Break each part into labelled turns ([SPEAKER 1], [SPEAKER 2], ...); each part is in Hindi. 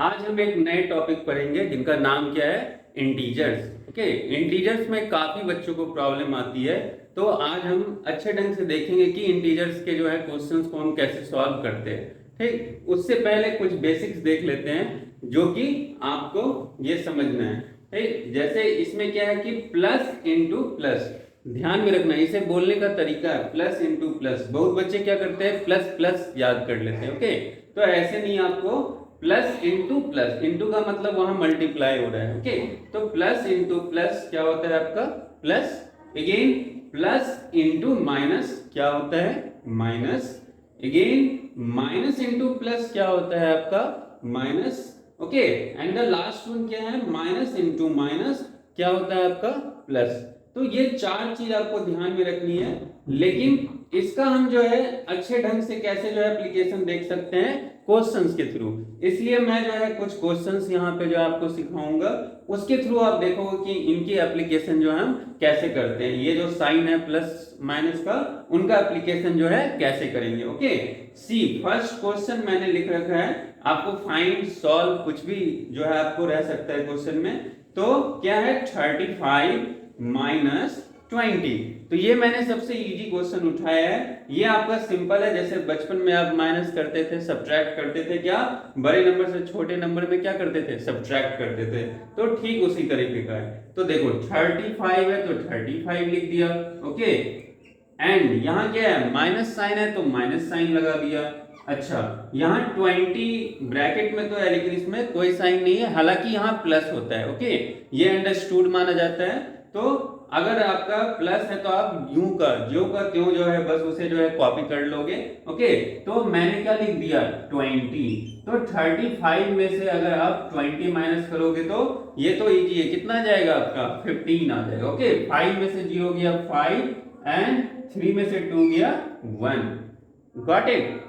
[SPEAKER 1] आज हम एक नए टॉपिक पढ़ेंगे जिनका नाम क्या है, इंटीजर्स। ओके, इंटीजर्स में काफी बच्चों को प्रॉब्लम आती है, तो आज हम अच्छे ढंग से देखेंगे कि इंटीजर्स के जो है क्वेश्चंस को हम कैसे सॉल्व करते हैं। ठीक, उससे पहले कुछ बेसिक्स देख लेते हैं जो कि आपको ये समझना है। ठीक, जैसे इसमें क्या है कि प्लस इंटू प्लस, ध्यान में रखना इसे बोलने का तरीका है प्लस इंटू प्लस। बहुत बच्चे क्या करते हैं, प्लस प्लस याद कर लेते हैं। ओके, तो ऐसे नहीं, आपको प्लस इंटू प्लस, इंटू का मतलब वहां मल्टीप्लाई हो रहा है। ओके, तो प्लस इंटू प्लस क्या होता है आपका plus, again plus into minus क्या होता है minus, again minus into plus क्या होता है आपका minus. Okay, and the last one क्या है, माइनस इंटू माइनस क्या होता है आपका प्लस। तो ये चार चीज आपको ध्यान में रखनी है, लेकिन इसका हम जो है अच्छे ढंग से कैसे जो है एप्लीकेशन देख सकते हैं क्वेश्चंस के थ्रू। इसलिए मैं जो है कुछ क्वेश्चंस यहाँ पे जो आपको सिखाऊंगा, उसके थ्रू आप देखोगे कि इनकी एप्लीकेशन जो है हम कैसे करते हैं। ये जो साइन है प्लस माइनस का, उनका एप्लीकेशन जो है कैसे करेंगे। ओके, सी फर्स्ट क्वेश्चन मैंने लिख रखा है, आपको फाइंड सॉल्व कुछ भी जो है आपको रह सकता है क्वेश्चन में। तो क्या है 35 माइनस 20, तो ये मैंने सबसे इजी क्वेश्चन उठाया है। ये आपका सिंपल है, जैसे बचपन में आप माइनस करते थे, सब्ट्रैक्ट करते थे, क्या बड़े नंबर से छोटे नंबर में क्या करते थे, सब्ट्रैक्ट करते थे। तो ठीक उसी तरीके का है। तो देखो 35 है तो 35 लिख दिया। ओके, एंड यहाँ क्या है, माइनस साइन है तो माइनस साइन लगा दिया। अच्छा, यहाँ 20 ब्रैकेट में तो है, लेकिन इसमें कोई साइन नहीं है, हालांकि यहाँ प्लस होता है। ओके, ये अंडरस्टूड माना जाता है। तो अगर आपका प्लस है तो आप यूं का ज्यों का त्यों जो है बस उसे जो है कॉपी कर लोगे। ओके, तो मैंने क्या लिख दिया 20, तो 35 में से अगर आप 20 माइनस करोगे तो ये तो इजी है, कितना जाएगा आपका 15 आ जाएगा। ओके, 5 में से 0 गया 5 एंड 3 में से 2 गया 1। Got it.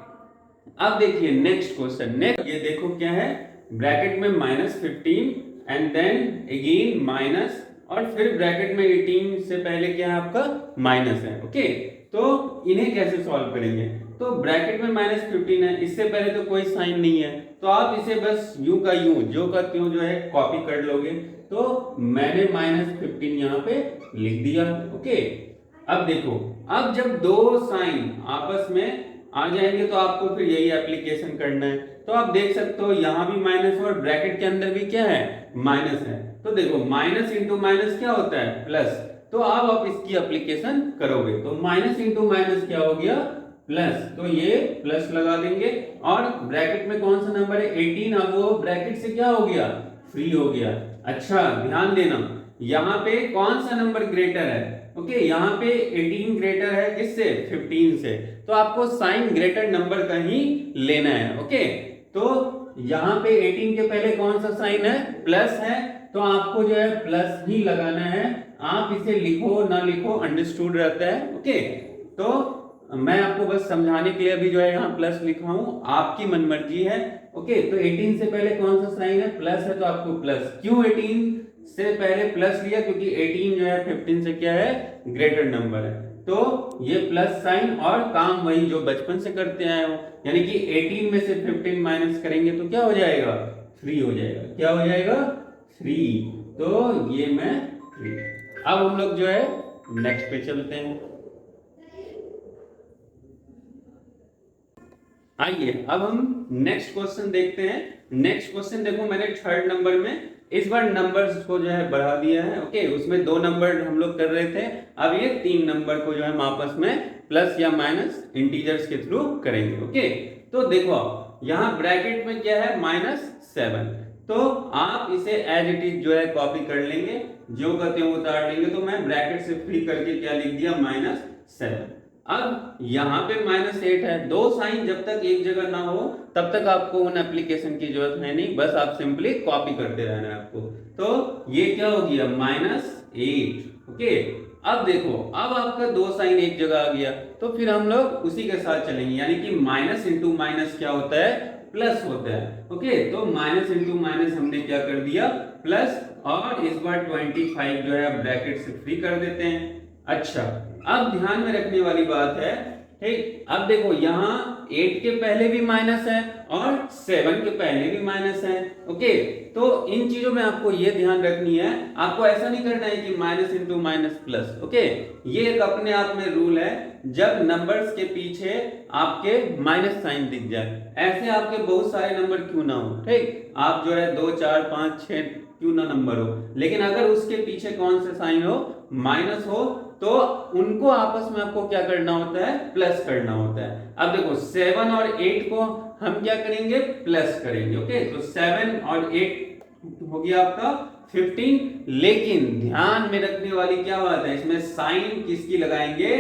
[SPEAKER 1] अब देखिए नेक्स्ट क्वेश्चन, नेक्स्ट ये देखो क्या है, ब्रैकेट में -15 एंड देन अगेन माइनस, और फिर ब्रैकेट में 18 से पहले क्या है आपका माइनस है। ओके, तो इन्हें कैसे सॉल्व करेंगे, तो ब्रैकेट में -15 है, इससे पहले तो कोई साइन नहीं है, तो आप इसे बस यूं का यूं जो का त्यों जो है कॉपी कर लोगे। तो मैंने -15 यहाँ पे लिख दिया। ओके, अब देखो, अब जब दो साइन आपस में आ जाएंगे तो आपको फिर यही एप्लीकेशन करना है। तो आप देख सकते हो यहां भी माइनस और ब्रैकेट के अंदर भी क्या है माइनस है। तो देखो माइनस इंटू माइनस क्या होता है प्लस, तो अब आप इसकी एप्लीकेशन करोगे तो माइनस इंटू माइनस क्या हो गया प्लस, तो ये प्लस लगा देंगे। और ब्रैकेट में कौन सा नंबर है 18, अब वो ब्रैकेट से क्या हो गया फ्री हो गया। अच्छा ध्यान देना, यहाँ पे कौन सा नंबर ग्रेटर है, ओके यहाँ पे 18 ग्रेटर है किससे 15 से, तो आपको साइन ग्रेटर नंबर का ही लेना है। ओके, तो यहाँ पे 18 के पहले कौन सा साइन है प्लस है, तो आपको जो है प्लस ही लगाना है। आप इसे लिखो ना लिखो अंडरस्टूड रहता है। ओके, तो मैं आपको बस समझाने के लिए अभी जो है यहाँ प्लस लिखा हूं, आपकी मनमर्जी है। ओके, तो 18 से पहले कौन सा साइन है प्लस है, तो आपको प्लस, क्यों 18 से पहले प्लस लिया, क्योंकि 18 जो है 15 से क्या है ग्रेटर नंबर है, तो ये प्लस साइन, और काम वही जो बचपन से करते आए हो, यानी कि 18 में से 15 माइनस करेंगे तो क्या हो जाएगा 3 हो जाएगा, क्या हो जाएगा 3, तो ये मैं 3। अब हम लोग जो है नेक्स्ट पे चलते हैं। आइए अब हम नेक्स्ट क्वेश्चन देखते हैं। नेक्स्ट क्वेश्चन देखो, मैंने थर्ड नंबर में इस बार नंबर्स को जो है बढ़ा दिया है। ओके, उसमें 2 नंबर हम लोग कर रहे थे, अब ये 3 नंबर को जो है हम आपस में प्लस या माइनस इंटीजर्स के थ्रू करेंगे। ओके, तो देखो यहाँ ब्रैकेट में क्या है -7, तो आप इसे एज इट इज जो है कॉपी कर लेंगे, जो कहते हैं उतार लेंगे। तो मैं ब्रैकेट से फ्री करके क्या लिख दिया -7। अब यहाँ पे -8 है, दो साइन जब तक एक जगह ना हो तब तक आपको उन एप्लीकेशन की जरूरत है नहीं, बस आप सिंपली कॉपी करते रहना है आपको। तो ये क्या हो गया -8। ओके, अब देखो, अब आपका दो साइन एक जगह आ गया, तो फिर हम लोग उसी के साथ चलेंगे, यानी कि माइनस इंटू माइनस क्या होता है प्लस होता है। ओके, तो माइनस इंटू माइनस हमने क्या कर दिया प्लस, और इस बार 25 जो है ब्रैकेट से फ्री कर देते हैं। अच्छा, अब ध्यान में रखने वाली बात है, ठीक, अब देखो यहाँ 8 के पहले भी माइनस है और 7 के पहले भी माइनस है। ओके, तो इन चीजों में आपको ये ध्यान रखनी है, आपको ऐसा नहीं करना है कि minus into minus plus. Okay, ये एक अपने आप में रूल है, जब नंबर्स के पीछे आपके माइनस साइन दिख जाए, ऐसे आपके बहुत सारे नंबर क्यों ना हो, ठीक, आप जो है 2 4 5 6 क्यों ना नंबर हो, लेकिन अगर उसके पीछे कौन से साइन हो, माइनस हो, तो उनको आपस में आपको क्या करना होता है, प्लस करना होता है। अब देखो 7 और 8 को हम क्या करेंगे, प्लस करेंगे। ओके, तो 7 और 8 हो गया आपका 15, लेकिन ध्यान में रखने वाली क्या बात है, इसमें साइन किसकी लगाएंगे,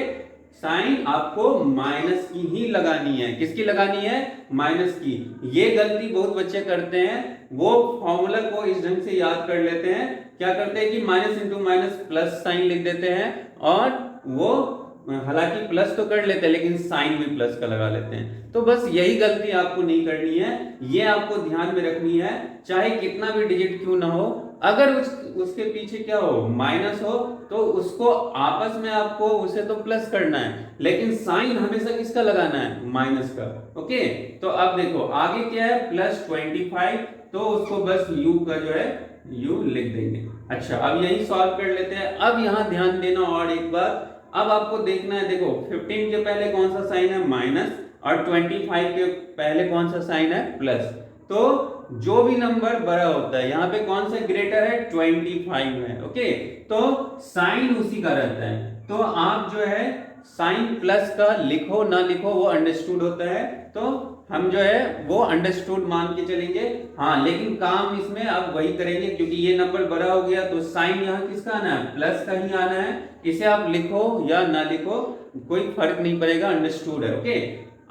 [SPEAKER 1] साइन आपको माइनस की ही लगानी है। किसकी लगानी है, माइनस की। ये गलती बहुत बच्चे करते हैं, वो फॉर्मूला को इस ढंग से याद कर लेते हैं, क्या करते हैं कि minus into minus plus sign लिख देते हैं, और वो हालांकि प्लस तो कर लेते हैं लेकिन साइन भी प्लस का लगा लेते हैं। तो बस यही गलती आपको नहीं करनी है, ये आपको ध्यान में रखनी है, चाहे कितना भी डिजिट क्यों ना हो, अगर उसके पीछे क्या हो, माइनस हो, तो उसको आपस में आपको उसे तो प्लस करना है, लेकिन साइन हमेशा किसका लगाना है, माइनस का। ओके, तो अब देखो आगे क्या है, प्लस 25, तो उसको बस u का जो है u लिख देंगे। अच्छा, अब यही सॉल्व कर लेते हैं। अब यहां ध्यान देना और एक बात, अब आपको देखना है, देखो 15 के पहले कौन सा साइन है, माइनस, और 25 के पहले कौन सा साइन है, प्लस। तो जो भी नंबर बड़ा होता है, यहाँ पे कौन सा ग्रेटर है, 25 है। ओके, तो साइन उसी का रहता है, तो आप जो है साइन प्लस का लिखो ना लिखो वो अंडरस्टूड होता है, तो हम जो है वो अंडरस्टूड मान के चलेंगे। हाँ, लेकिन काम इसमें अब वही करेंगे, क्योंकि ये नंबर बड़ा हो गया तो साइन यहाँ किसका आना है, प्लस का ही आना है। इसे आप लिखो या ना लिखो कोई फर्क नहीं पड़ेगा, अंडरस्टूड है। ओके,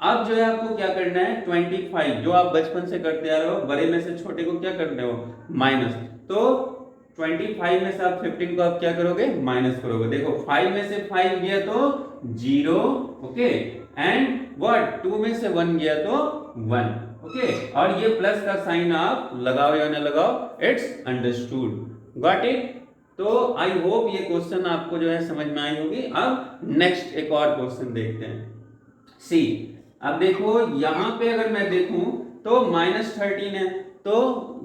[SPEAKER 1] अब जो है आपको क्या करना है, 25 जो आप बचपन से करते आ रहे हो, बड़े में से छोटे को क्या करते हो, माइनस, तो 25 में से आप 15 को आप क्या करोगे, माइनस करोगे। देखो 5 में से 5 गया तो 0, ओके, एंड व्हाट 2 में से 1 गया तो 1, ओके, और ये प्लस का साइन आप लगाओ या ना लगाओ, इट्स अंडरस्टूड, गॉट इट। तो आई होप ये क्वेश्चन आपको जो है समझ में आई होगी। अब नेक्स्ट एक और क्वेश्चन देखते हैं। सी, अब देखो यहां पे अगर मैं देखूं तो -13 है, तो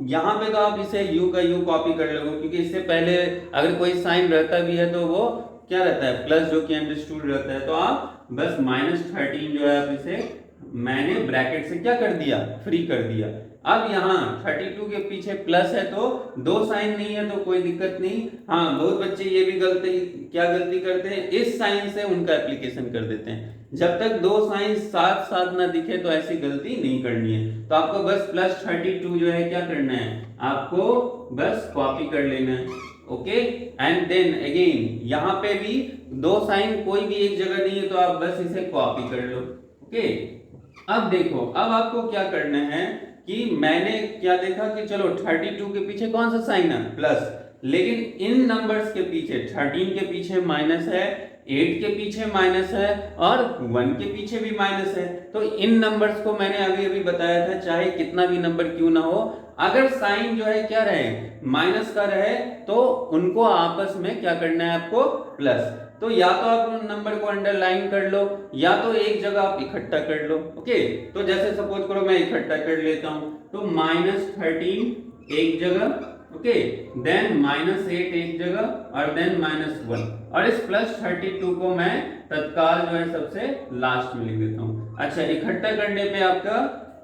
[SPEAKER 1] यहां पे तो आप इसे u का u कॉपी कर लोगे, क्योंकि इससे पहले अगर कोई साइन रहता भी है तो वो क्या रहता है, प्लस, जो कि अंडरस्टूड रहता है। तो आप बस -13 जो है आप इसे मैंने ब्रैकेट से क्या कर दिया, फ्री कर दिया। अब यहाँ 32 के पीछे प्लस है तो दो साइन नहीं है तो कोई दिक्कत नहीं। हाँ, बहुत बच्चे ये भी गलती करते हैं, इस साइन से उनका एप्लीकेशन कर देते हैं। जब तक दो साइन साथ साथ ना दिखे तो ऐसी गलती नहीं करनी है। तो आपको बस +32 जो है क्या करना है, आपको बस कॉपी कर लेना है। ओके, एंड देन अगेन यहाँ पे भी दो साइन कोई भी एक जगह नहीं है तो आप बस इसे कॉपी कर लो। ओके, अब देखो, अब आपको क्या करना है कि मैंने क्या देखा कि चलो 32 के पीछे कौन सा साइन है, प्लस, लेकिन इन नंबर्स के पीछे 13 के पीछे माइनस है, 8 के पीछे माइनस है, और 1 के पीछे भी माइनस है। तो इन नंबर्स को मैंने अभी अभी बताया था, चाहे कितना भी नंबर क्यों ना हो, अगर साइन जो है क्या रहे, माइनस का रहे, तो उनको आपस में क्या करना है आपको, प्लस। तो या तो आप उन नंबर को अंडरलाइन कर लो, या तो एक जगह आप इकट्ठा कर लो। ओके, तो जैसे सपोज करो मैं इकट्ठा कर लेता हूं, तो -13 एक जगह, ओके, देन -8 एक जगह, और देन -1, और इस +32 को मैं तत्काल जो है सबसे लास्ट में लिख देता हूं। अच्छा, इकट्ठा करने पे आपका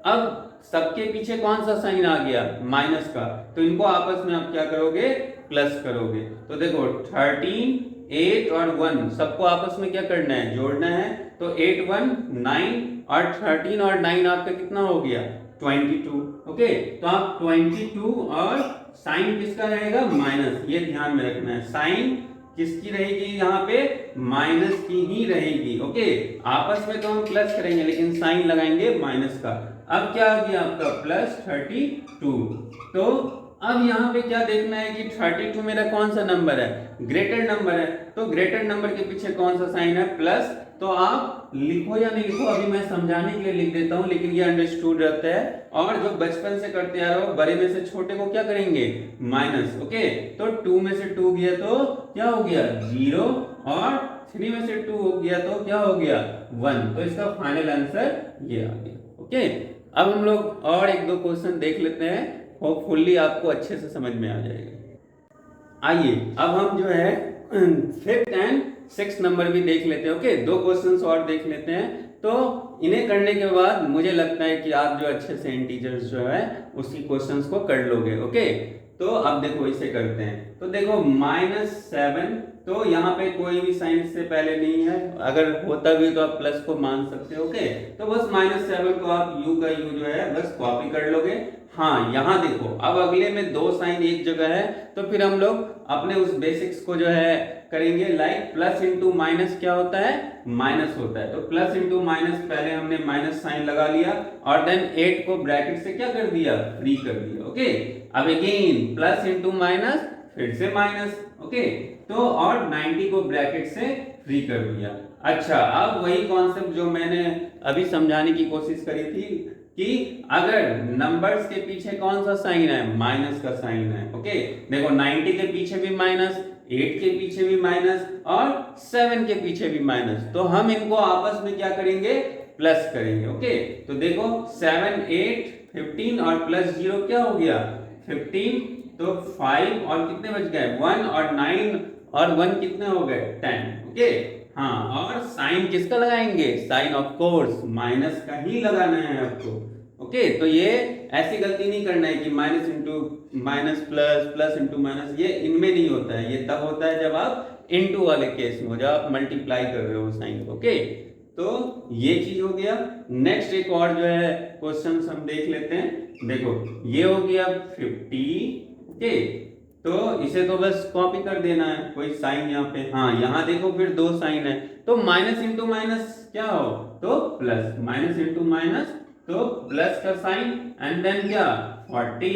[SPEAKER 1] अब सबके पीछे कौन सा साइन आ गया, माइनस का, तो इनको आपस में आप क्या करोगे, प्लस करोगे। तो देखो 13, 8 और 1 सबको आपस में क्या करना है, जोड़ना है। तो 8 1 9, और 13 और 9 आपका कितना हो गया, 22। ओके, तो आप 22, और साइन किसका रहेगा, माइनस, ये ध्यान में रखना है, साइन किसकी रहेगी, यहाँ पे माइनस की ही रहेगी। ओके, आपस में तो हम प्लस करेंगे लेकिन साइन लगाएंगे माइनस का। अब क्या आ गया आपका +32। तो अब यहाँ पे क्या देखना है कि 32 मेरा कौन सा नंबर है, ग्रेटर नंबर है, तो ग्रेटर नंबर के पीछे कौन सा साइन है, प्लस। तो आप लिखो या नहीं लिखो, अभी मैं समझाने के लिए लिख देता हूं, लेकिन ये अंडरस्टूड रहता है। और जो बचपन से करते आ रहे हो, बड़े में से छोटे को क्या करेंगे, माइनस। ओके, तो 2 में से 2 गया तो क्या हो गया, 0, और 3 में से 2 हो गया तो क्या हो गया, 1। तो इसका फाइनल आंसर ये आ गया। ओके, अब हम लोग और एक दो क्वेश्चन देख लेते हैं, होपफुली आपको अच्छे से समझ में आ जाएगा। आइए अब हम जो है 5th एंड 6th नंबर भी देख लेते हैं। ओके, दो क्वेश्चंस और देख लेते हैं, तो इन्हें करने के बाद मुझे लगता है कि आप जो अच्छे से इंटीजर्स जो है उसकी क्वेश्चंस को कर लोगे। ओके, तो अब देखो इसे करते हैं। तो देखो -7, तो यहाँ पे कोई भी साइन इससे पहले नहीं है, अगर होता भी तो आप प्लस को मान सकते हो। ओके, तो बस -7 को आप u का u जो है बस कॉपी कर लोगे। हाँ, यहाँ देखो अब अगले में दो साइन एक जगह है, तो फिर हम लोग अपने उस बेसिक्स को जो है करेंगे, लाइक प्लस इंटू माइनस क्या होता है, माइनस होता है। तो प्लस इंटू माइनस, पहले हमने माइनस साइन लगा लिया और देन 8 को ब्रैकेट से क्या कर दिया, फ्री कर दिया। ओके, अब अगेन प्लस इंटू माइनस, फिर से माइनस। ओके, तो और 90 को ब्रैकेट से फ्री कर दिया। अच्छा, अब वही कॉन्सेप्ट जो मैंने अभी समझाने की कोशिश करी थी कि अगर नंबर्स के पीछे कौन सा साइन है, माइनस का साइन है। ओके, देखो 90 के पीछे भी माइनस, 8 के पीछे भी माइनस और 7 के पीछे भी माइनस, तो हम इनको आपस में क्या करेंगे, प्लस करेंगे। ओके, तो देखो 7, 8, 15 और प्लस 0 क्या हो गया, 15, तो 5 और कितने बच गए, 1 और 9 और 1 कितने हो गए, 10। ओके, हाँ, और साइन किसका लगाएंगे, साइन ऑफ कोर्स माइनस का ही लगाना है आपको। ओके, तो ये ऐसी गलती नहीं करना है कि minus into minus plus, plus into minus, ये इनमें नहीं होता है। ये तब होता है जब आप इंटू वाले केस में हो, जब आप मल्टीप्लाई कर रहे हो साइन। ओके, तो ये चीज हो गया। नेक्स्ट एक और जो है क्वेश्चन हम देख लेते हैं। देखो ये हो गया 50। ओके, तो इसे तो बस कॉपी कर देना है, कोई साइन यहाँ पे, हाँ यहाँ देखो फिर दो साइन है, तो माइनस इंटू माइनस क्या हो, तो प्लस, माइनस इंटू माइनस तो प्लस का साइन, एंड देन क्या 40,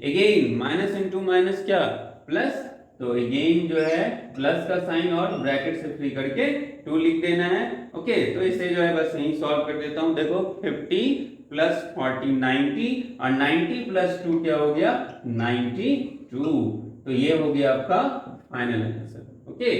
[SPEAKER 1] अगेन माइनस इंटू माइनस क्या, प्लस, तो अगेन जो है प्लस का साइन और ब्रैकेट से फ्री करके 2 लिख देना है। ओके, तो इसे जो है बस यही सॉल्व कर देता हूं। देखो 50 प्लस 40 90, और 90 प्लस 2 क्या हो गया, 92। तो ये हो गया आपका फाइनल आंसर। ओके,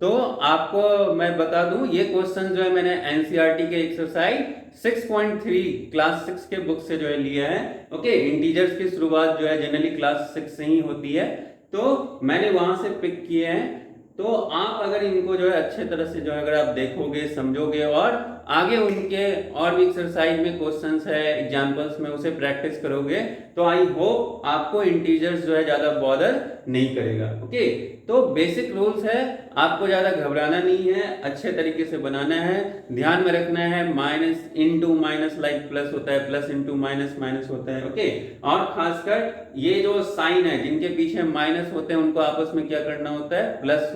[SPEAKER 1] तो आपको मैं बता दूं, ये क्वेश्चन जो है मैंने एनसीईआरटी के एक्सरसाइज 6.3 क्लास 6 के बुक से जो है लिया है। ओके, इंटीजर्स की शुरुआत जो है जनरली क्लास 6 से ही होती है, तो मैंने वहां से पिक किए हैं। तो आप अगर इनको जो है अच्छे तरह से जो है अगर आप देखोगे, समझोगे और आगे उनके और भी एक्सरसाइज में क्वेश्चंस है, एग्जांपल्स में उसे प्रैक्टिस करोगे, तो आई होप आपको इंटीजर्स जो है ज्यादा बॉदर नहीं करेगा। ओके, तो बेसिक रूल्स है, आपको ज्यादा घबराना नहीं है, अच्छे तरीके से बनाना है, ध्यान में रखना है minus into minus like plus होता है, प्लस इंटू माइनस माइनस होता है। ओके, और खासकर ये जो साइन है जिनके पीछे माइनस होते हैं उनको आपस में क्या करना होता है, प्लस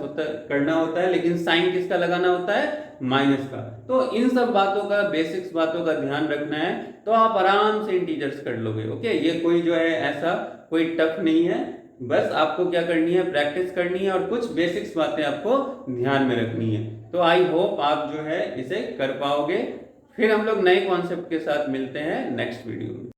[SPEAKER 1] करना होता है, लेकिन साइन किसका लगाना होता है, माइनस का। तो इन सब बातों का, बेसिक्स बातों का ध्यान रखना है, तो आप आराम से इंटीजर्स कर लोगे। ओके, ये कोई जो है ऐसा कोई टफ नहीं है, बस आपको क्या करनी है, प्रैक्टिस करनी है और कुछ बेसिक्स बातें आपको ध्यान में रखनी है। तो आई होप आप जो है इसे कर पाओगे। फिर हम लोग नए कॉन्सेप्ट के साथ मिलते हैं नेक्स्ट वीडियो में।